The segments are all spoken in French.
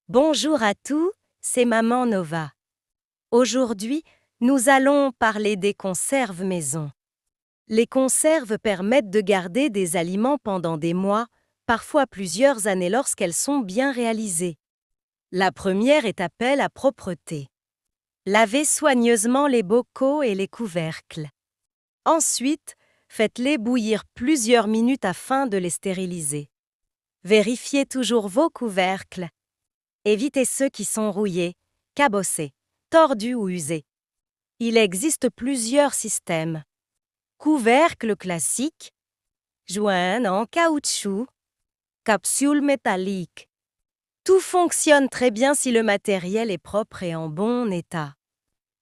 Bonjour à tous, c'est Maman Nova. Aujourd'hui, nous allons parler des conserves maison. Les conserves permettent de garder des aliments pendant des mois, parfois plusieurs années lorsqu'elles sont bien réalisées. La première est appel à propreté. Lavez soigneusement les bocaux et les couvercles. Ensuite, faites-les bouillir plusieurs minutes afin de les stériliser. Vérifiez toujours vos couvercles. Évitez ceux qui sont rouillés, cabossés, tordus ou usés. Il existe plusieurs systèmes. Couvercle classique, joint en caoutchouc, capsule métallique. Tout fonctionne très bien si le matériel est propre et en bon état.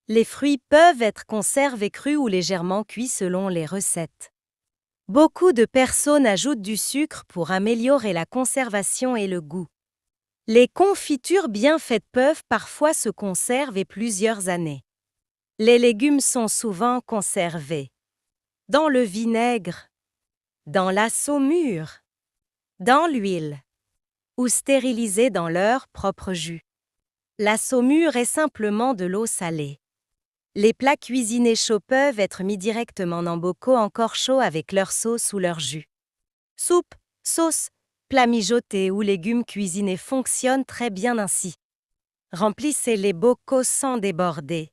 Les fruits peuvent être conservés crus ou légèrement cuits selon les recettes. Beaucoup de personnes ajoutent du sucre pour améliorer la conservation et le goût. Les confitures bien faites peuvent parfois se conserver plusieurs années. Les légumes sont souvent conservés dans le vinaigre, dans la saumure, dans l'huile ou stérilisés dans leur propre jus. La saumure est simplement de l'eau salée. Les plats cuisinés chauds peuvent être mis directement dans bocaux encore chauds avec leur sauce ou leur jus. Soupe, sauce, plats mijotés ou légumes cuisinés fonctionnent très bien ainsi. Remplissez les bocaux sans déborder.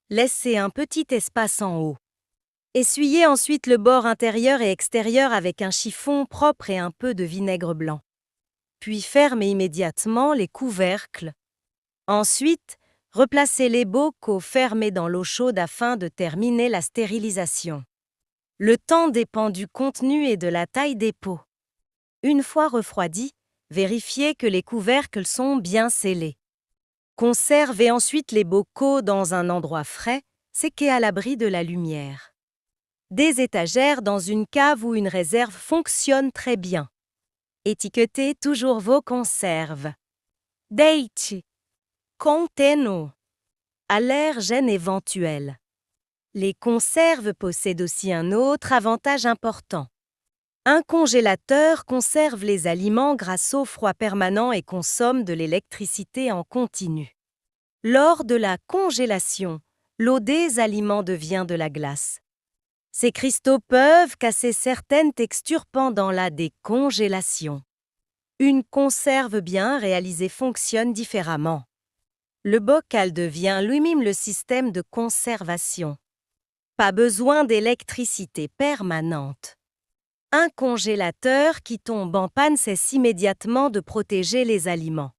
Laissez un petit espace en haut. Essuyez ensuite le bord intérieur et extérieur avec un chiffon propre et un peu de vinaigre blanc. Puis fermez immédiatement les couvercles. Ensuite, replacez les bocaux fermés dans l'eau chaude afin de terminer la stérilisation. Le temps dépend du contenu et de la taille des pots. Une fois refroidis, vérifiez que les couvercles sont bien scellés. Conservez ensuite les bocaux dans un endroit frais, séqués à l'abri de la lumière. Des étagères dans une cave ou une réserve fonctionnent très bien. Étiquetez toujours vos conserves. Date. Contenu. Allergènes éventuels. Les conserves possèdent aussi un autre avantage important. Un congélateur conserve les aliments grâce au froid permanent et consomme de l'électricité en continu. Lors de la congélation, l'eau des aliments devient de la glace. Ces cristaux peuvent casser certaines textures pendant la décongélation. Une conserve bien réalisée fonctionne différemment. Le bocal devient lui-même le système de conservation. Pas besoin d'électricité permanente. Un congélateur qui tombe en panne cesse immédiatement de protéger les aliments.